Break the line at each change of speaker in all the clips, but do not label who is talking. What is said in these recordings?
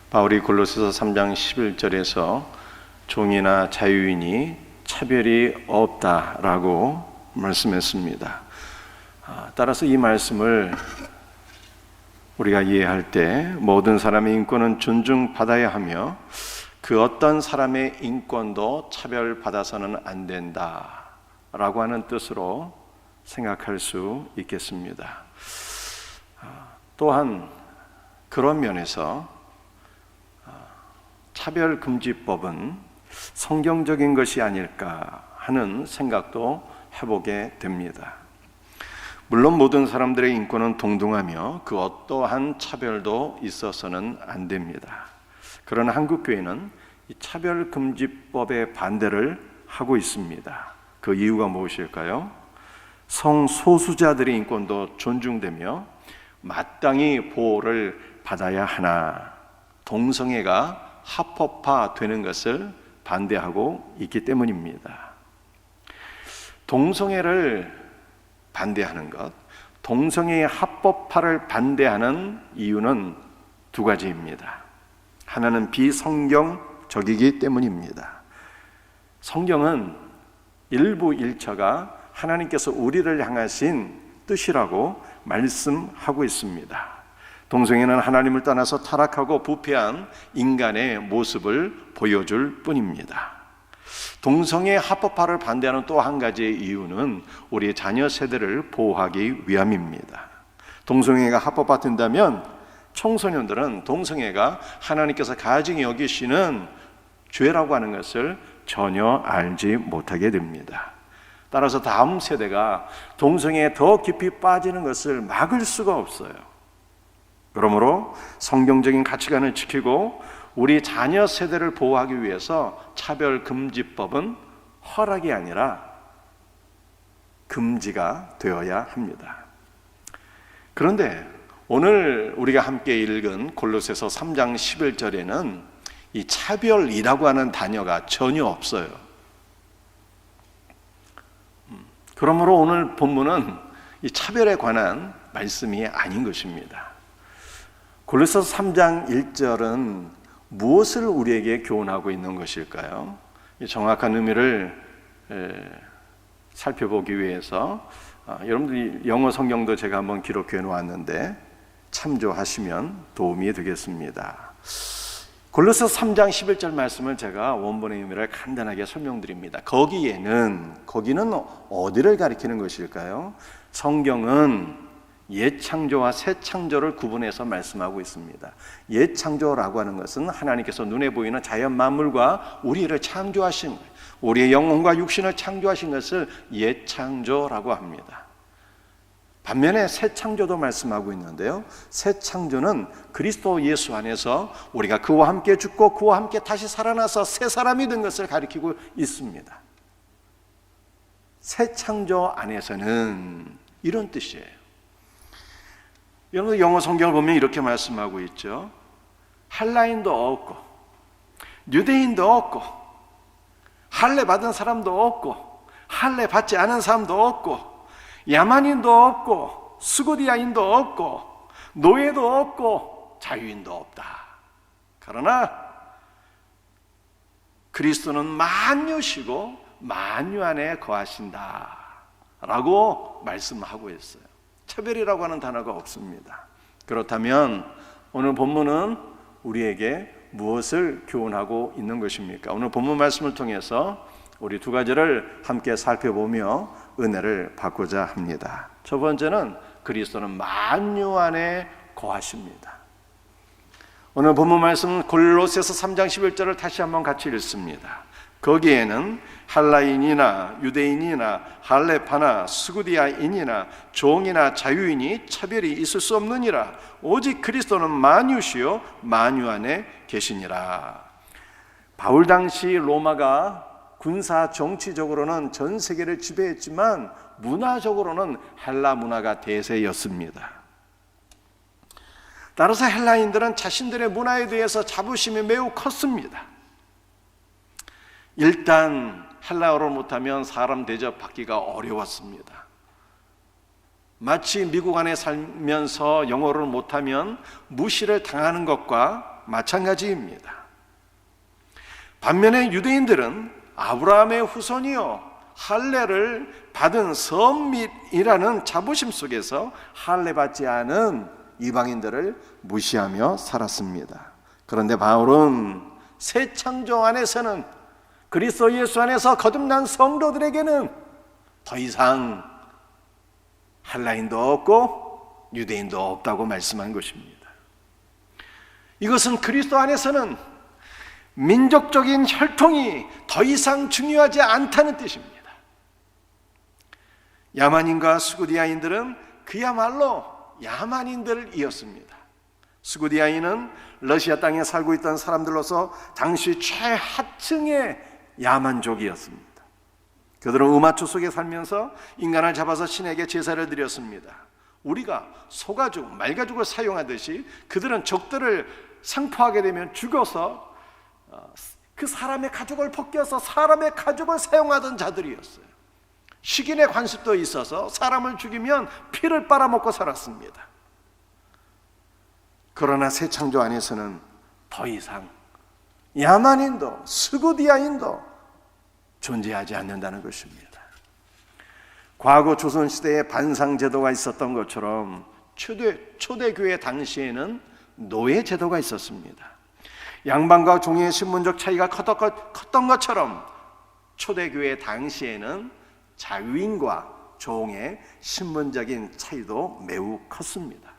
바울이 골로새서 3장 11절에서 종이나 자유인이 차별이 없다라고 말씀했습니다. 따라서 이 말씀을 우리가 이해할 때 모든 사람의 인권은 존중받아야 하며 그 어떤 사람의 인권도 차별받아서는 안 된다라고 하는 뜻으로 생각할 수 있겠습니다. 또한 그런 면에서 차별금지법은 성경적인 것이 아닐까 하는 생각도 해보게 됩니다. 물론 모든 사람들의 인권은 동등하며 그 어떠한 차별도 있어서는 안 됩니다. 그러나 한국교회는 이 차별금지법에 반대를 하고 있습니다. 그 이유가 무엇일까요? 성소수자들의 인권도 존중되며 마땅히 보호를 받아야 하나 동성애가 합법화되는 것을 반대하고 있기 때문입니다. 동성애를 반대하는 것, 동성애의 합법화를 반대하는 이유는 두 가지입니다. 하나는 비성경적이기 때문입니다. 성경은 일부 일처가 하나님께서 우리를 향하신 뜻이라고 말씀하고 있습니다. 동성애는 하나님을 떠나서 타락하고 부패한 인간의 모습을 보여줄 뿐입니다. 동성애 합법화를 반대하는 또 한 가지의 이유는 우리 자녀 세대를 보호하기 위함입니다. 동성애가 합법화된다면 청소년들은 동성애가 하나님께서 가증히 여기시는 죄라고 하는 것을 전혀 알지 못하게 됩니다. 따라서 다음 세대가 동성애에 더 깊이 빠지는 것을 막을 수가 없어요. 그러므로 성경적인 가치관을 지키고 우리 자녀 세대를 보호하기 위해서 차별금지법은 허락이 아니라 금지가 되어야 합니다. 그런데 오늘 우리가 함께 읽은 골로새서 3장 11절에는 이 차별이라고 하는 단어가 전혀 없어요. 그러므로 오늘 본문은 이 차별에 관한 말씀이 아닌 것입니다. 골로새서 3장 1절은 무엇을 우리에게 교훈하고 있는 것일까요? 정확한 의미를 살펴보기 위해서 여러분들이 영어 성경도 제가 한번 기록해 놓았는데 참조하시면 도움이 되겠습니다. 골로새서 3장 11절 말씀을 제가 원본의 의미를 간단하게 설명드립니다. 거기는 어디를 가리키는 것일까요? 성경은 옛 창조와 새 창조를 구분해서 말씀하고 있습니다. 옛 창조라고 하는 것은 하나님께서 눈에 보이는 자연 만물과 우리를 창조하신 거예요. 우리의 영혼과 육신을 창조하신 것을 옛 창조라고 합니다. 반면에 새 창조도 말씀하고 있는데요, 새 창조는 그리스도 예수 안에서 우리가 그와 함께 죽고 그와 함께 다시 살아나서 새 사람이 된 것을 가리키고 있습니다. 새 창조 안에서는 이런 뜻이에요. 여러분 영어 성경을 보면 이렇게 말씀하고 있죠. 헬라인도 없고 유대인도 없고 할례 받은 사람도 없고 할례 받지 않은 사람도 없고 야만인도 없고 스고디아인도 없고 노예도 없고 자유인도 없다. 그러나 그리스도는 만유시고 만유 안에 거하신다 라고 말씀하고 있어요. 차별이라고 하는 단어가 없습니다. 그렇다면 오늘 본문은 우리에게 무엇을 교훈하고 있는 것입니까? 오늘 본문 말씀을 통해서 우리 두 가지를 함께 살펴보며 은혜를 받고자 합니다. 첫 번째는 그리스도는 만유 안에 거하십니다. 오늘 본문 말씀은 골로새서 3장 11절을 다시 한번 같이 읽습니다. 거기에는 헬라인이나 유대인이나 할레파나 스구디아인이나 종이나 자유인이 차별이 있을 수 없느니라. 오직 그리스도는 만유시요 만유 안에 계시니라. 바울 당시 로마가 군사 정치적으로는 전 세계를 지배했지만 문화적으로는 헬라 문화가 대세였습니다. 따라서 헬라인들은 자신들의 문화에 대해서 자부심이 매우 컸습니다. 일단 헬라어를 못하면 사람 대접받기가 어려웠습니다. 마치 미국 안에 살면서 영어를 못하면 무시를 당하는 것과 마찬가지입니다. 반면에 유대인들은 아브라함의 후손이요 할례를 받은 선민이라는 자부심 속에서 할례 받지 않은 이방인들을 무시하며 살았습니다. 그런데 바울은 새 창조 안에서는, 그리스도 예수 안에서 거듭난 성도들에게는 더 이상 헬라인도 없고 유대인도 없다고 말씀한 것입니다. 이것은 그리스도 안에서는 민족적인 혈통이 더 이상 중요하지 않다는 뜻입니다. 야만인과 스구디아인들은 그야말로 야만인들이었습니다. 스구디아인은 러시아 땅에 살고 있던 사람들로서 당시 최하층의 야만족이었습니다. 그들은 음화초 속에 살면서 인간을 잡아서 신에게 제사를 드렸습니다. 우리가 소가죽, 말가죽을 사용하듯이 그들은 적들을 상포하게 되면 죽어서 그 사람의 가죽을 벗겨서 사람의 가죽을 사용하던 자들이었어요. 식인의 관습도 있어서 사람을 죽이면 피를 빨아먹고 살았습니다. 그러나 새 창조 안에서는 더 이상 야만인도 스구디아인도 존재하지 않는다는 것입니다. 과거 조선시대에 반상제도가 있었던 것처럼 초대교회 당시에는 노예제도가 있었습니다. 양반과 종의 신분적 차이가 컸던 것처럼 초대교회 당시에는 자유인과 종의 신분적인 차이도 매우 컸습니다.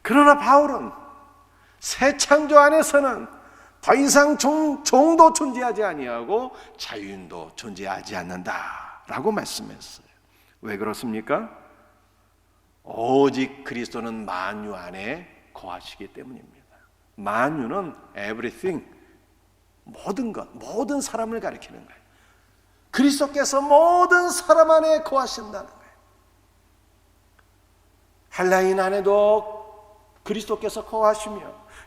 그러나 바울은 새 창조 안에서는 더 이상 종도 존재하지 아니하고 자유인도 존재하지 않는다라고 말씀했어요. 왜 그렇습니까? 오직 그리스도는 만유 안에 거하시기 때문입니다. 만유는 everything, 모든 것, 모든 사람을 가리키는 거예요. 그리스도께서 모든 사람 안에 거하신다는 거예요. 헬라인 안에도 그리스도께서 거하시며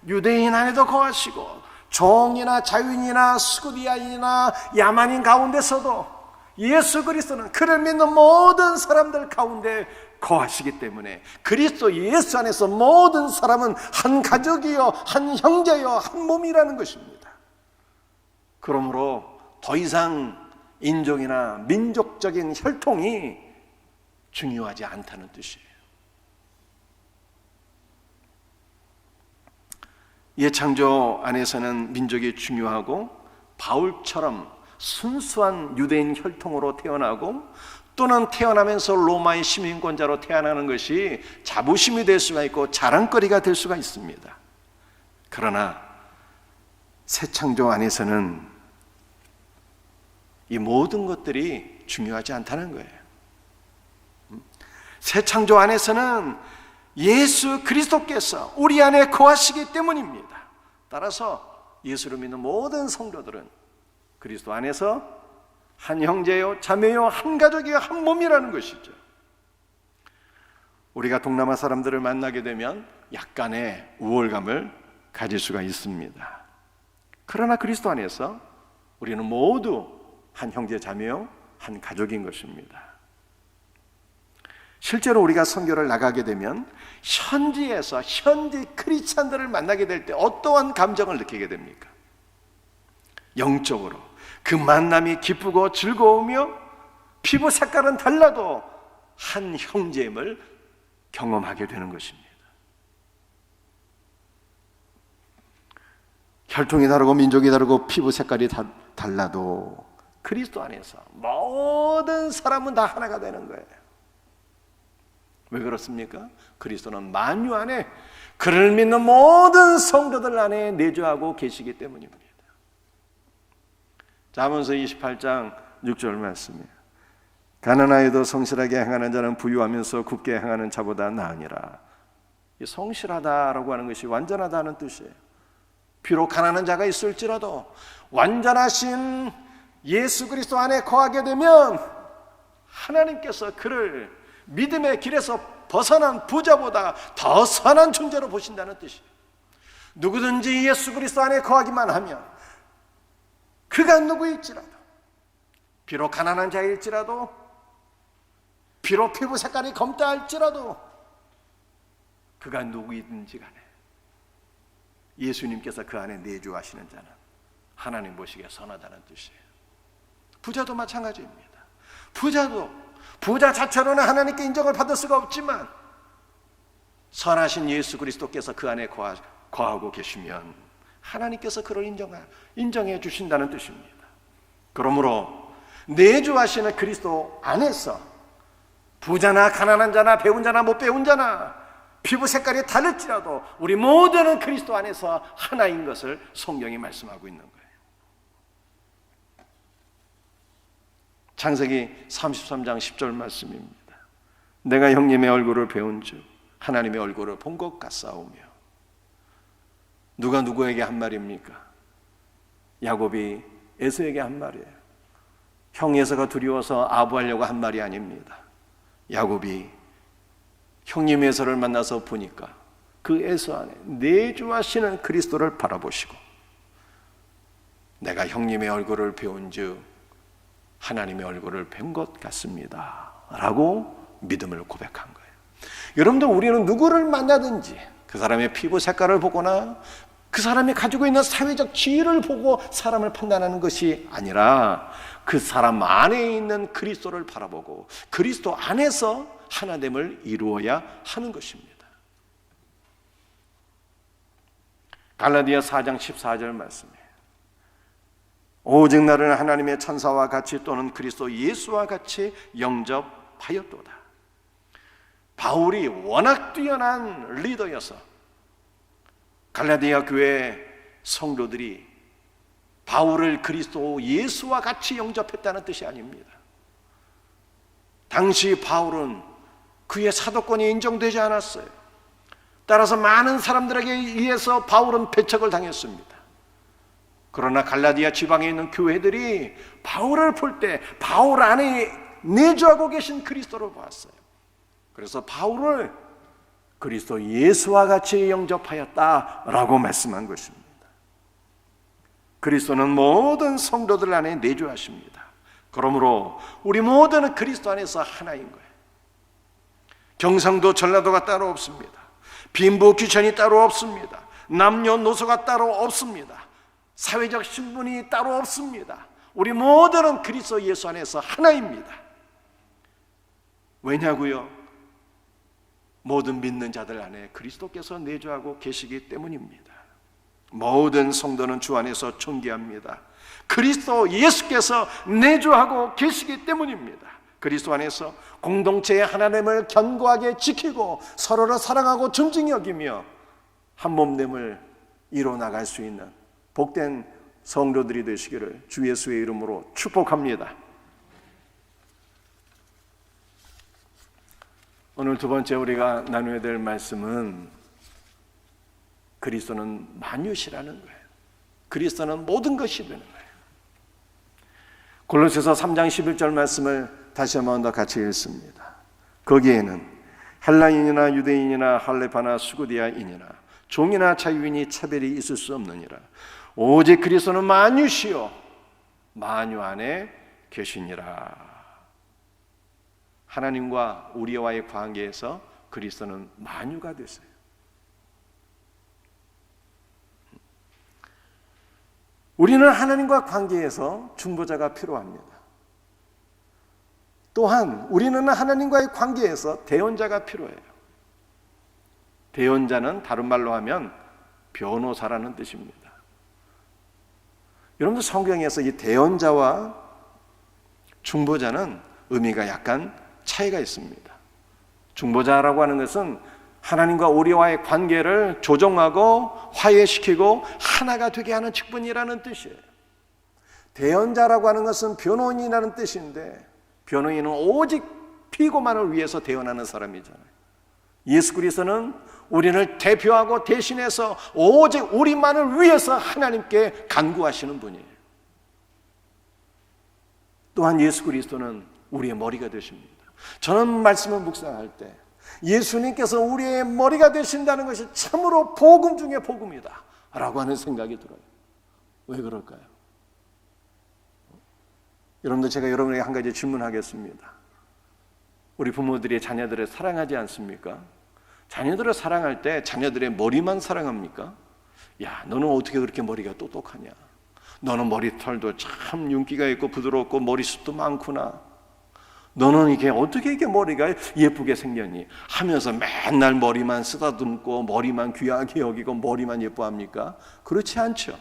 유대인 안에도 거하시고 종이나 자유인이나 스구디아인이나 야만인 가운데서도 예수 그리스도는 그를 믿는 모든 사람들 가운데 거하시기 때문에 그리스도 예수 안에서 모든 사람은 한 가족이요, 한 형제요, 한 몸이라는 것입니다. 그러므로 더 이상 인종이나 민족적인 혈통이 중요하지 않다는 뜻이에요. 예창조 안에서는 민족이 중요하고 바울처럼 순수한 유대인 혈통으로 태어나고 또는 태어나면서 로마의 시민권자로 태어나는 것이 자부심이 될 수가 있고 자랑거리가 될 수가 있습니다. 그러나 새 창조 안에서는 이 모든 것들이 중요하지 않다는 거예요. 새 창조 안에서는 예수 그리스도께서 우리 안에 거하시기 때문입니다. 따라서 예수를 믿는 모든 성도들은 그리스도 안에서 한 형제요, 자매요, 한 가족이요, 한 몸이라는 것이죠. 우리가 동남아 사람들을 만나게 되면 약간의 우월감을 가질 수가 있습니다. 그러나 그리스도 안에서 우리는 모두 한 형제, 자매요, 한 가족인 것입니다. 실제로 우리가 선교를 나가게 되면 현지에서 현지 크리스찬들을 만나게 될 때 어떠한 감정을 느끼게 됩니까? 영적으로 그 만남이 기쁘고 즐거우며 피부 색깔은 달라도 한 형제임을 경험하게 되는 것입니다. 혈통이 다르고 민족이 다르고 피부 색깔이 달라도 그리스도 안에서 모든 사람은 다 하나가 되는 거예요. 왜 그렇습니까? 그리스도는 만유 안에 그를 믿는 모든 성도들 안에 내주하고 계시기 때문입니다. 잠언서 28장 6절 말씀이에요. 가난하여도 성실하게 행하는 자는 부유하면서 굳게 행하는 자보다 나으니라. 성실하다라고 하는 것이 완전하다는 뜻이에요. 비록 가난한 자가 있을지라도 완전하신 예수 그리스도 안에 거하게 되면 하나님께서 그를 믿음의 길에서 벗어난 부자보다 더 선한 존재로 보신다는 뜻이에요. 누구든지 예수 그리스도 안에 거하기만 하면 그가 누구일지라도, 비록 가난한 자일지라도, 비록 피부 색깔이 검다 할지라도 그가 누구이든지 간에 예수님께서 그 안에 내주하시는 자는 하나님 보시기에 선하다는 뜻이에요. 부자도 마찬가지입니다. 부자 자체로는 하나님께 인정을 받을 수가 없지만 선하신 예수 그리스도께서 그 안에 거하고 계시면 하나님께서 그를 인정해 주신다는 뜻입니다. 그러므로 내주하시는 그리스도 안에서 부자나 가난한 자나 배운 자나 못 배운 자나 피부 색깔이 다를지라도 우리 모두는 그리스도 안에서 하나인 것을 성경이 말씀하고 있는 거예요. 창세기 33장 10절 말씀입니다. 내가 형님의 얼굴을 배운 즉 하나님의 얼굴을 본 것 같사오며. 누가 누구에게 한 말입니까? 야곱이 에서에게 한 말이에요. 형 에서가 두려워서 아부하려고 한 말이 아닙니다. 야곱이 형님 에서를 만나서 보니까 그 에서 안에 내주하시는 그리스도를 바라보시고 내가 형님의 얼굴을 배운 즉 하나님의 얼굴을 뵌 것 같습니다 라고 믿음을 고백한 거예요. 여러분들, 우리는 누구를 만나든지 그 사람의 피부 색깔을 보거나 그 사람이 가지고 있는 사회적 지위를 보고 사람을 판단하는 것이 아니라 그 사람 안에 있는 그리스도를 바라보고 그리스도 안에서 하나됨을 이루어야 하는 것입니다. 갈라디아 4장 14절 말씀이에요. 오직 나를 하나님의 천사와 같이 또는 그리스도 예수와 같이 영접하였도다. 바울이 워낙 뛰어난 리더여서 갈라디아 교회 성도들이 바울을 그리스도 예수와 같이 영접했다는 뜻이 아닙니다. 당시 바울은 그의 사도권이 인정되지 않았어요. 따라서 많은 사람들에게 의해서 바울은 배척을 당했습니다. 그러나 갈라디아 지방에 있는 교회들이 바울을 볼 때 바울 안에 내주하고 계신 그리스도를 보았어요. 그래서 바울을 그리스도 예수와 같이 영접하였다라고 말씀한 것입니다. 그리스도는 모든 성도들 안에 내주하십니다. 그러므로 우리 모두는 그리스도 안에서 하나인 거예요. 경상도 전라도가 따로 없습니다. 빈부 귀천이 따로 없습니다. 남녀노소가 따로 없습니다. 사회적 신분이 따로 없습니다. 우리 모두는 그리스도 예수 안에서 하나입니다. 왜냐고요? 모든 믿는 자들 안에 그리스도께서 내주하고 계시기 때문입니다. 모든 성도는 주 안에서 존귀합니다. 그리스도 예수께서 내주하고 계시기 때문입니다. 그리스도 안에서 공동체의 하나됨을 견고하게 지키고 서로를 사랑하고 존중히 여기며 한 몸됨을 이뤄나갈 수 있는 복된 성도들이 되시기를 주 예수의 이름으로 축복합니다. 오늘 두 번째 우리가 나누어야 될 말씀은 그리스도는 만유시라는 거예요. 그리스도는 모든 것이 되는 거예요. 골로새서 3장 11절 말씀을 다시 한번 더 같이 읽습니다. 거기에는 헬라인이나 유대인이나 할레파나 수구디아인이나 종이나 자유인이 차별이 있을 수 없느니라. 오직 그리스도는 만유시요 만유 안에 계시니라. 하나님과 우리와의 관계에서 그리스도는 만유가 됐어요. 우리는 하나님과 관계에서 중보자가 필요합니다. 또한 우리는 하나님과의 관계에서 대언자가 필요해요. 대언자는 다른 말로 하면 변호사라는 뜻입니다. 여러분들, 성경에서 이 대언자와 중보자는 의미가 약간 차이가 있습니다. 중보자라고 하는 것은 하나님과 우리와의 관계를 조정하고 화해시키고 하나가 되게 하는 직분이라는 뜻이에요. 대언자라고 하는 것은 변호인이라는 뜻인데, 변호인은 오직 피고만을 위해서 대언하는 사람이잖아요. 예수 그리스도는 우리를 대표하고 대신해서 오직 우리만을 위해서 하나님께 간구하시는 분이에요. 또한 예수 그리스도는 우리의 머리가 되십니다. 저는 말씀을 묵상할 때 예수님께서 우리의 머리가 되신다는 것이 참으로 복음 중에 복음이다 라고 하는 생각이 들어요. 왜 그럴까요? 여러분들, 제가 여러분에게 한 가지 질문하겠습니다. 우리 부모들이 자녀들을 사랑하지 않습니까? 자녀들을 사랑할 때 자녀들의 머리만 사랑합니까? 야, 너는 어떻게 그렇게 머리가 똑똑하냐? 너는 머리털도 참 윤기가 있고 부드럽고 머리숱도 많구나. 너는 이게 어떻게 이게 머리가 예쁘게 생겼니? 하면서 맨날 머리만 쓰다듬고 머리만 귀하게 여기고 머리만 예뻐합니까? 그렇지 않죠.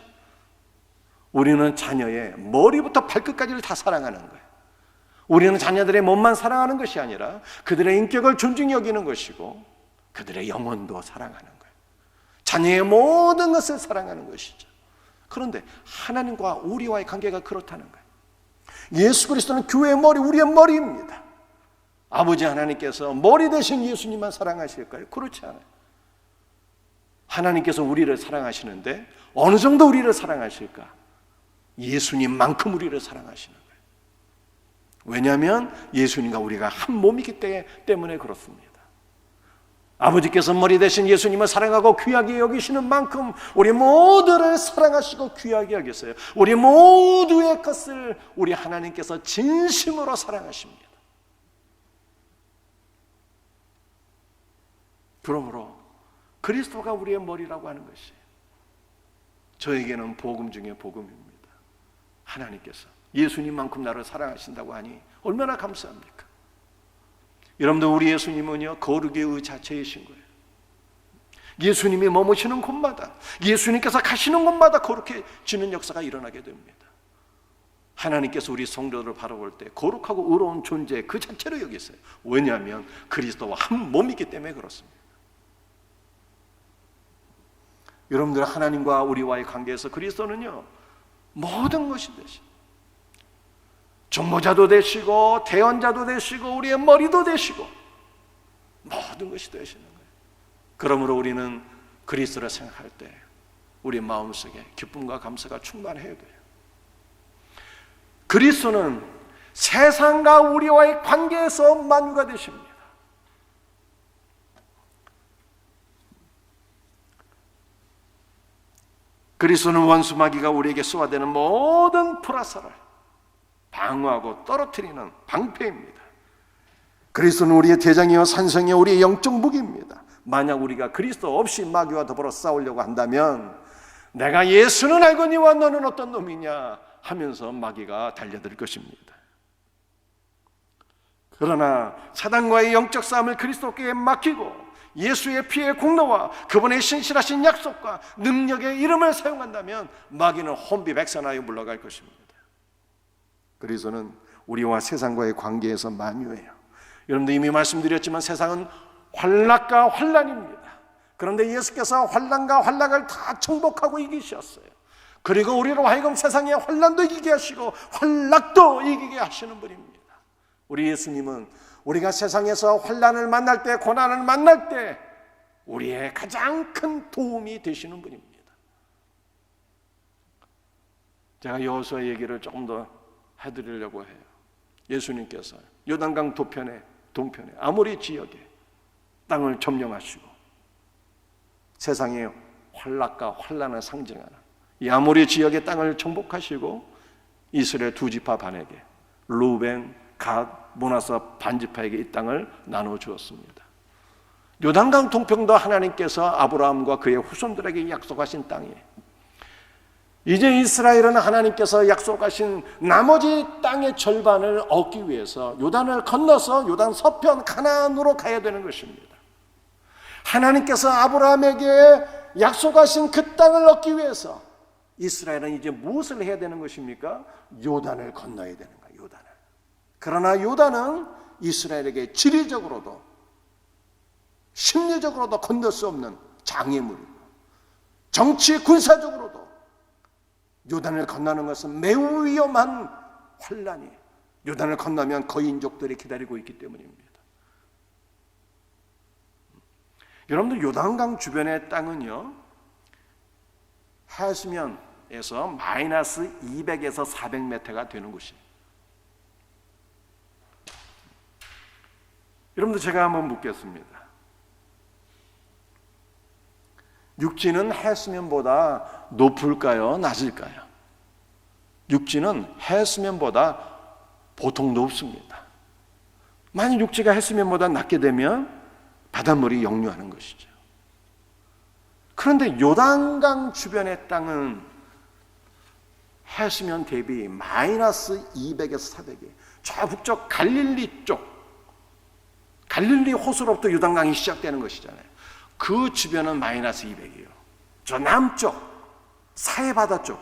우리는 자녀의 머리부터 발끝까지를 다 사랑하는 거예요. 우리는 자녀들의 몸만 사랑하는 것이 아니라 그들의 인격을 존중히 여기는 것이고 그들의 영혼도 사랑하는 거예요. 자녀의 모든 것을 사랑하는 것이죠. 그런데 하나님과 우리와의 관계가 그렇다는 거예요. 예수 그리스도는 교회의 머리, 우리의 머리입니다. 아버지 하나님께서 머리 대신 예수님만 사랑하실까요? 그렇지 않아요. 하나님께서 우리를 사랑하시는데 어느 정도 우리를 사랑하실까? 예수님만큼 우리를 사랑하시는 거예요. 왜냐하면 예수님과 우리가 한 몸이기 때문에 그렇습니다. 아버지께서 머리 대신 예수님을 사랑하고 귀하게 여기시는 만큼 우리 모두를 사랑하시고 귀하게 여기세요. 우리 모두의 것을 우리 하나님께서 진심으로 사랑하십니다. 그러므로 그리스도가 우리의 머리라고 하는 것이 저에게는 복음 중에 복음입니다. 하나님께서 예수님만큼 나를 사랑하신다고 하니 얼마나 감사합니까? 여러분들, 우리 예수님은요 거룩의 의 자체이신 거예요. 예수님이 머무시는 곳마다, 예수님께서 가시는 곳마다 거룩해지는 역사가 일어나게 됩니다. 하나님께서 우리 성도들을 바라볼 때 거룩하고 의로운 존재 그 자체로 여기세요. 왜냐하면 그리스도와 한 몸이기 때문에 그렇습니다. 여러분들, 하나님과 우리와의 관계에서 그리스도는요 모든 것이 되시고 중보자도 되시고 대언자도 되시고 우리의 머리도 되시고 모든 것이 되시는 거예요. 그러므로 우리는 그리스도를 생각할 때 우리 마음속에 기쁨과 감사가 충만해야 돼요. 그리스도는 세상과 우리와의 관계에서 만유가 되십니다. 그리스도는 원수 마귀가 우리에게 쏘아대는 모든 불화살을 방어하고 떨어뜨리는 방패입니다. 그리스도는 우리의 대장이요 산성이요 우리의 영적 무기입니다. 만약 우리가 그리스도 없이 마귀와 더불어 싸우려고 한다면 내가 예수는 알거니와 너는 어떤 놈이냐 하면서 마귀가 달려들 것입니다. 그러나 사단과의 영적 싸움을 그리스도께 맡기고 예수의 피의 공로와 그분의 신실하신 약속과 능력의 이름을 사용한다면 마귀는 혼비백산하여 물러갈 것입니다. 그리스도는 우리와 세상과의 관계에서 만유해요. 여러분들 이미 말씀드렸지만 세상은 환락과 환난입니다. 그런데 예수께서 환난과 환락을 다 정복하고 이기셨어요. 그리고 우리로 하여금 세상의 환난도 이기게 하시고 환락도 이기게 하시는 분입니다. 우리 예수님은 우리가 세상에서 환난을 만날 때, 고난을 만날 때 우리의 가장 큰 도움이 되시는 분입니다. 제가 여호수아 얘기를 조금 더 해드리려고 해요. 예수님께서 요단강 동편에 아모리 지역에 땅을 점령하시고 세상의 환락과 환난을 상징하는 이 아모리 지역의 땅을 정복하시고 이스라엘 두 지파 반에게 루벤, 갓, 므낫세 반지파에게 이 땅을 나눠 주었습니다. 요단강 동편도 하나님께서 아브라함과 그의 후손들에게 약속하신 땅이에요. 이제 이스라엘은 하나님께서 약속하신 나머지 땅의 절반을 얻기 위해서 요단을 건너서 요단 서편 가나안으로 가야 되는 것입니다. 하나님께서 아브라함에게 약속하신 그 땅을 얻기 위해서 이스라엘은 이제 무엇을 해야 되는 것입니까? 요단을 건너야 되는 거예요. 요단을. 그러나 요단은 이스라엘에게 지리적으로도 심리적으로도 건널 수 없는 장애물이고 정치 군사적으로도 요단을 건너는 것은 매우 위험한 환난이에요. 요단을 건너면 거인족들이 기다리고 있기 때문입니다. 여러분들, 요단강 주변의 땅은요 해수면에서 마이너스 200에서 400m가 되는 곳이에요. 여러분들, 제가 한번 묻겠습니다. 육지는 해수면보다 높을까요? 낮을까요? 육지는 해수면보다 보통 높습니다. 만약 육지가 해수면보다 낮게 되면 바닷물이 역류하는 것이죠. 그런데 요단강 주변의 땅은 해수면 대비 마이너스 200에서 400이에요. 저 북쪽 갈릴리 쪽, 갈릴리 호수로부터 요단강이 시작되는 것이잖아요. 그 주변은 마이너스 200이에요. 저 남쪽, 사해바다 쪽,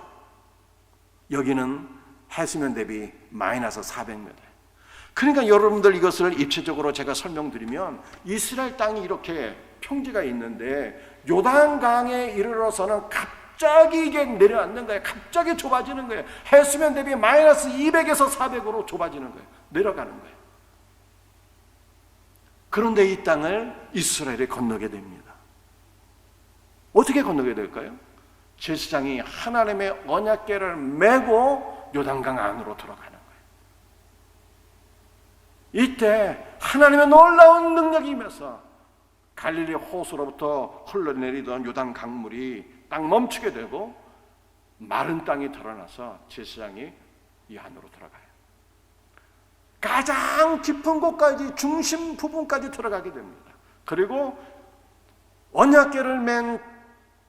여기는 해수면 대비 마이너스 400m. 그러니까 여러분들 이것을 입체적으로 제가 설명드리면 이스라엘 땅이 이렇게 평지가 있는데 요단강에 이르러서는 갑자기 이게 내려앉는 거예요. 갑자기 좁아지는 거예요. 해수면 대비 마이너스 200에서 400으로 좁아지는 거예요. 내려가는 거예요. 그런데 이 땅을 이스라엘이 건너게 됩니다. 어떻게 건너게 될까요? 제사장이 하나님의 언약궤를 메고 요단강 안으로 들어가는 거예요. 이때 하나님의 놀라운 능력이 임해서 갈릴리 호수로부터 흘러내리던 요단 강물이 딱 멈추게 되고 마른 땅이 드러나서 제사장이 이 안으로 들어가요. 가장 깊은 곳까지, 중심 부분까지 들어가게 됩니다. 그리고 언약궤를 맨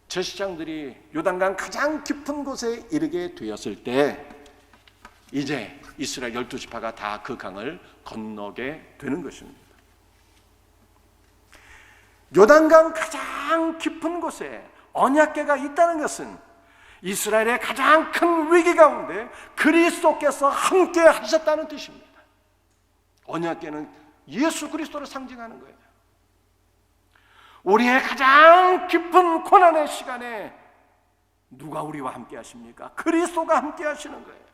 제사장들이 요단강 가장 깊은 곳에 이르게 되었을 때 이제 이스라엘 12지파가 다 그 강을 건너게 되는 것입니다. 요단강 가장 깊은 곳에 언약궤가 있다는 것은 이스라엘의 가장 큰 위기 가운데 그리스도께서 함께 하셨다는 뜻입니다. 언약궤는 예수 그리스도를 상징하는 거예요. 우리의 가장 깊은 고난의 시간에 누가 우리와 함께 하십니까? 그리스도가 함께 하시는 거예요.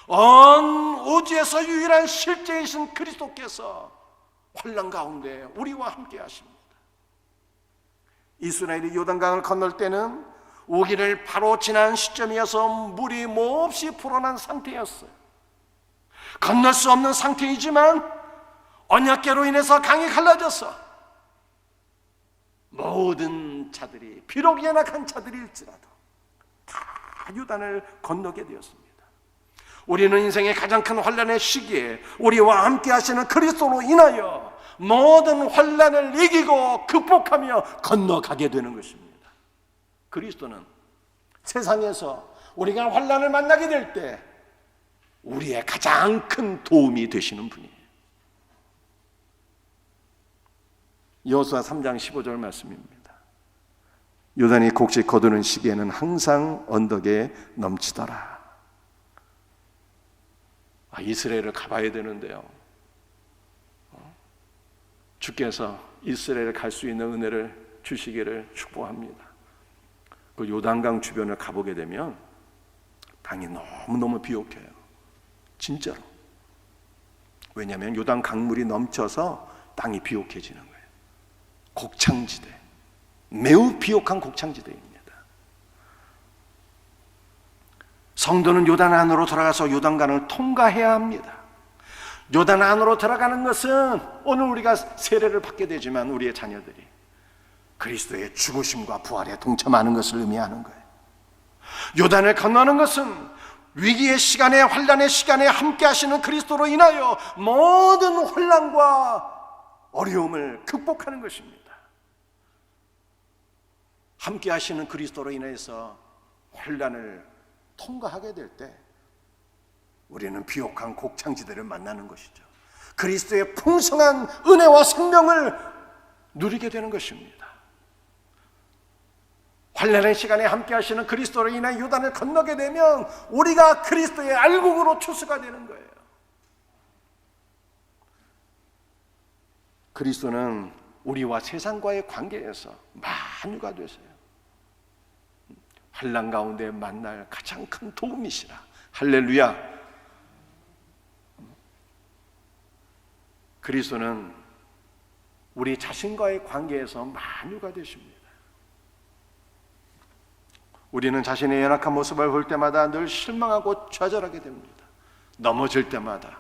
온 우주에서 유일한 실제이신 그리스도께서 환난 가운데 우리와 함께 하십니다. 이스라엘이 요단강을 건널 때는 우기를 바로 지난 시점이어서 물이 몹시 불어난 상태였어요. 건널 수 없는 상태이지만 언약궤로 인해서 강이 갈라져서 모든 자들이, 비록 연약한 자들일지라도 다 요단을 건너게 되었습니다. 우리는 인생의 가장 큰 환난의 시기에 우리와 함께 하시는 그리스도로 인하여 모든 환난을 이기고 극복하며 건너가게 되는 것입니다. 그리스도는 세상에서 우리가 환난을 만나게 될 때 우리의 가장 큰 도움이 되시는 분이에요. 여호수아 3장 15절 말씀입니다. 요단이 곡식 거두는 시기에는 항상 언덕에 넘치더라. 이스라엘을 가봐야 되는데요, 주께서 이스라엘을 갈 수 있는 은혜를 주시기를 축복합니다. 그 요단강 주변을 가보게 되면 땅이 너무너무 비옥해요. 진짜로. 왜냐하면 요단 강물이 넘쳐서 땅이 비옥해지는 거예요. 곡창지대, 매우 비옥한 곡창지대입니다. 성도는 요단 안으로 들어가서 요단강을 통과해야 합니다. 요단 안으로 들어가는 것은 오늘 우리가 세례를 받게 되지만 우리의 자녀들이 그리스도의 죽으심과 부활에 동참하는 것을 의미하는 거예요. 요단을 건너는 것은 위기의 시간에, 환난의 시간에 함께 하시는 그리스도로 인하여 모든 환난과 어려움을 극복하는 것입니다. 함께 하시는 그리스도로 인해서 환난을 통과하게 될 때 우리는 비옥한 곡창지대를 만나는 것이죠. 그리스도의 풍성한 은혜와 생명을 누리게 되는 것입니다. 환난의 시간에 함께 하시는 그리스도로 인해 요단을 건너게 되면 우리가 그리스도의 알곡으로 추수가 되는 거예요. 그리스도는 우리와 세상과의 관계에서 만유가 되세요. 환난 가운데 만날 가장 큰 도움이시라. 할렐루야. 그리스도는 우리 자신과의 관계에서 만유가 되십니다. 우리는 자신의 연약한 모습을 볼 때마다 늘 실망하고 좌절하게 됩니다. 넘어질 때마다.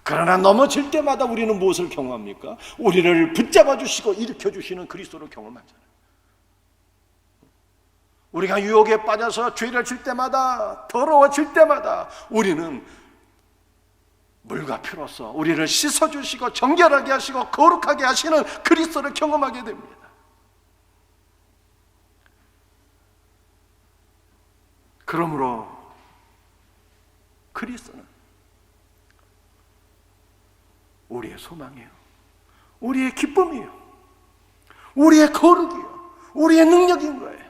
그러나 넘어질 때마다 우리는 무엇을 경험합니까? 우리를 붙잡아 주시고 일으켜 주시는 그리스도를 경험하잖아요. 우리가 유혹에 빠져서 죄를 질 때마다, 더러워질 때마다 우리는 물과 피로써 우리를 씻어주시고 정결하게 하시고 거룩하게 하시는 그리스도를 경험하게 됩니다. 그러므로 그리스도는 우리의 소망이에요. 우리의 기쁨이에요. 우리의 거룩이에요. 우리의 능력인 거예요.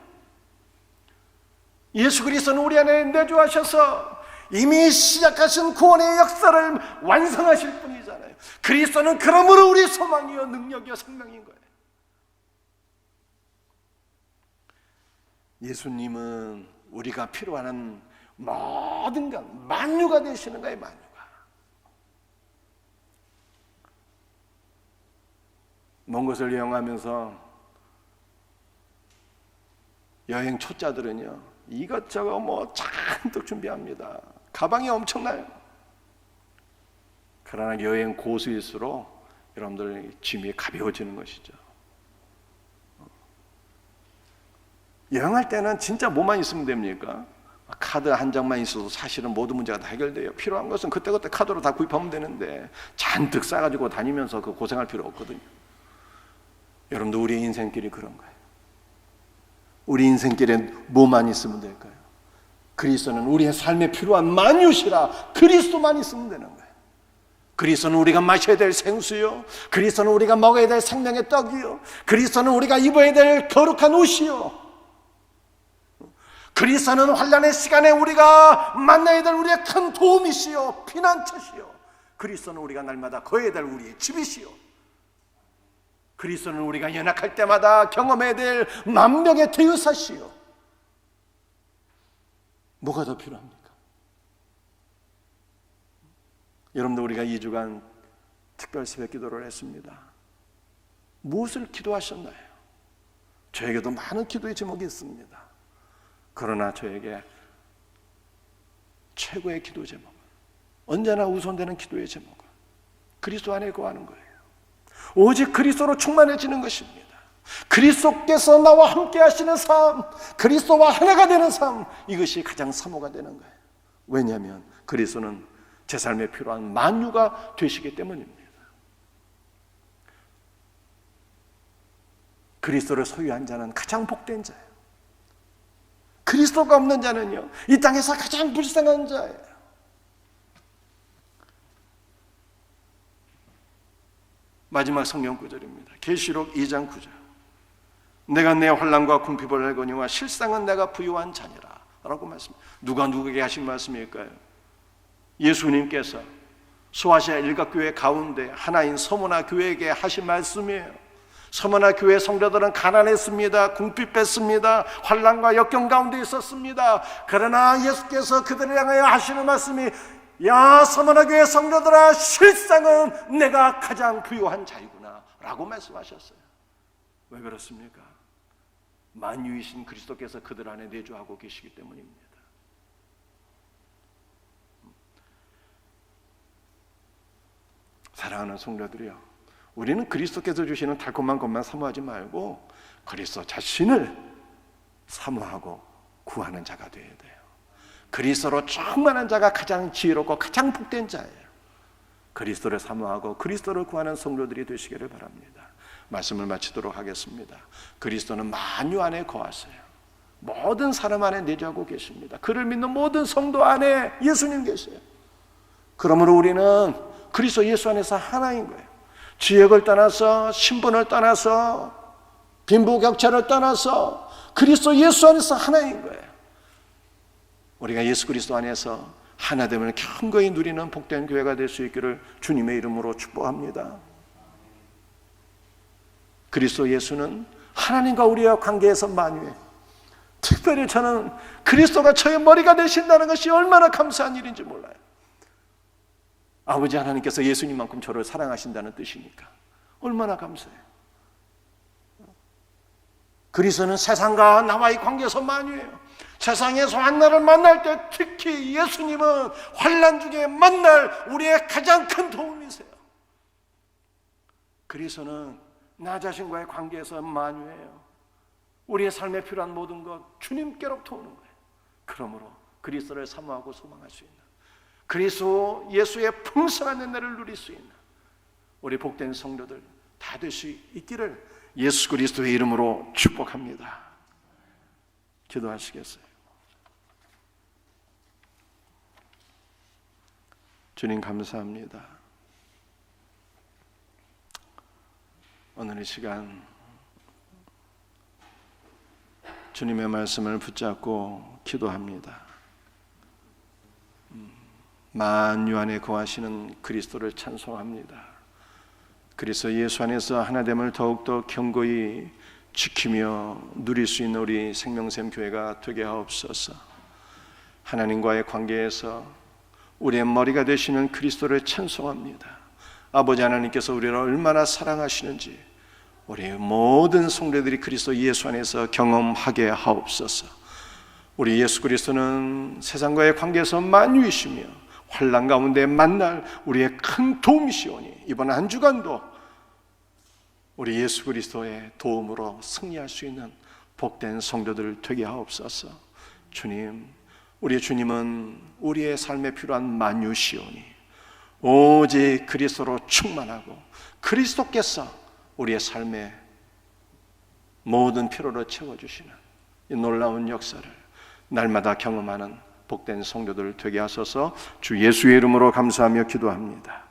예수 그리스도는 우리 안에 내주하셔서 이미 시작하신 구원의 역사를 완성하실 분이잖아요. 그리스도는 그러므로 우리 소망이요 능력이요 생명인 거예요. 예수님은 우리가 필요한 모든 것, 만유가 되시는 거예요. 만유가. 먼 곳을 여행하면서 여행 초짜들은요 이것저것 뭐 잔뜩 준비합니다. 가방이 엄청나요. 그러나 여행 고수일수록 여러분들 짐이 가벼워지는 것이죠. 여행할 때는 진짜 뭐만 있으면 됩니까? 카드 한 장만 있어도 사실은 모든 문제가 다 해결돼요. 필요한 것은 그때그때 카드로 다 구입하면 되는데 잔뜩 싸가지고 다니면서 그 고생할 필요 없거든요. 여러분도 우리의 인생길이 그런 거예요. 우리 인생길에 뭐만 있으면 될까요? 그리스도는 우리의 삶에 필요한 만유시라 그리스도만 있으면 되는 거예요. 그리스도는 우리가 마셔야 될 생수요, 그리스도는 우리가 먹어야 될 생명의 떡이요, 그리스도는 우리가 입어야 될 거룩한 옷이요, 그리스도는 환난의 시간에 우리가 만나야 될 우리의 큰 도움이시요, 피난처시요, 그리스도는 우리가 날마다 거해야 될 우리의 집이시요, 그리스도는 우리가 연약할 때마다 경험해야 될 만병의 대유사시요. 뭐가 더 필요합니까? 여러분들 우리가 2주간 특별 새벽 기도를 했습니다. 무엇을 기도하셨나요? 저에게도 많은 기도의 제목이 있습니다. 그러나 저에게 최고의 기도 제목은, 언제나 우선되는 기도의 제목은 그리스도 안에 거하는 거예요. 오직 그리스도로 충만해지는 것입니다. 그리스도께서 나와 함께 하시는 삶, 그리스도와 하나가 되는 삶, 이것이 가장 사모가 되는 거예요. 왜냐하면 그리스도는 제 삶에 필요한 만유가 되시기 때문입니다. 그리스도를 소유한 자는 가장 복된 자예요. 그리스도가 없는 자는요, 이 땅에서 가장 불쌍한 자예요. 마지막 성경 구절입니다. 계시록 2장 9절. 내가 내 환난과 궁핍을 알거니와 실상은 내가 부유한 자니라 라고 말씀합니다. 누가 누구에게 하신 말씀일까요? 예수님께서 소아시아 일각교회 가운데 하나인 서머나 교회에게 하신 말씀이에요. 서머나 교회 성도들은 가난했습니다. 궁핍했습니다. 환난과 역경 가운데 있었습니다. 그러나 예수께서 그들을 향하여 하시는 말씀이, 야 서머나 교회 성도들아, 실상은 내가 가장 부유한 자이구나 라고 말씀하셨어요. 왜 그렇습니까? 만유이신 그리스도께서 그들 안에 내주하고 계시기 때문입니다. 사랑하는 성도들이요, 우리는 그리스도께서 주시는 달콤한 것만 사모하지 말고 그리스도 자신을 사모하고 구하는 자가 되어야 돼요. 그리스도로 충만한 자가 가장 지혜롭고 가장 복된 자예요. 그리스도를 사모하고 그리스도를 구하는 성도들이 되시기를 바랍니다. 말씀을 마치도록 하겠습니다. 그리스도는 만유 안에 거하세요. 모든 사람 안에 내주하고 계십니다. 그를 믿는 모든 성도 안에 예수님 계세요. 그러므로 우리는 그리스도 예수 안에서 하나인 거예요. 지역을 떠나서, 신분을 떠나서, 빈부격차를 떠나서 그리스도 예수 안에서 하나인 거예요. 우리가 예수 그리스도 안에서 하나됨을 견고히 누리는 복된 교회가 될 수 있기를 주님의 이름으로 축복합니다. 그리스도 예수는 하나님과 우리와 관계에서 만유해. 특별히 저는 그리스도가 저의 머리가 되신다는 것이 얼마나 감사한 일인지 몰라요. 아버지 하나님께서 예수님만큼 저를 사랑하신다는 뜻이니까 얼마나 감사해요. 그리스도는 세상과 나와의 관계에서 만유해요. 세상에서 환난을 만날 때 특히 예수님은 환난 중에 만날 우리의 가장 큰 도움이세요. 그리스도는 나 자신과의 관계에서 만유해요. 우리의 삶에 필요한 모든 것 주님께로부터 오는 거예요. 그러므로 그리스도를 사모하고 소망할 수 있는, 그리스도 예수의 풍성한 은혜를 누릴 수 있는 우리 복된 성도들 다 될 수 있기를 예수 그리스도의 이름으로 축복합니다. 기도하시겠어요? 주님 감사합니다. 오늘 이 시간 주님의 말씀을 붙잡고 기도합니다. 만유 안에 거하시는 그리스도를 찬송합니다. 그리스도 예수 안에서 하나됨을 더욱더 견고히 지키며 누릴 수 있는 우리 생명샘 교회가 되게 하옵소서. 하나님과의 관계에서 우리의 머리가 되시는 그리스도를 찬송합니다. 아버지 하나님께서 우리를 얼마나 사랑하시는지 우리 모든 성도들이 그리스도 예수 안에서 경험하게 하옵소서. 우리 예수 그리스도는 세상과의 관계에서 만유이시며 환난 가운데 만날 우리의 큰 도움이시오니 이번 한 주간도 우리 예수 그리스도의 도움으로 승리할 수 있는 복된 성도들 되게 하옵소서. 주님, 우리 주님은 우리의 삶에 필요한 만유시오니 오직 그리스도로 충만하고 그리스도께서 우리의 삶의 모든 필요를 채워주시는 이 놀라운 역사를 날마다 경험하는 복된 성도들 되게 하소서. 주 예수의 이름으로 감사하며 기도합니다.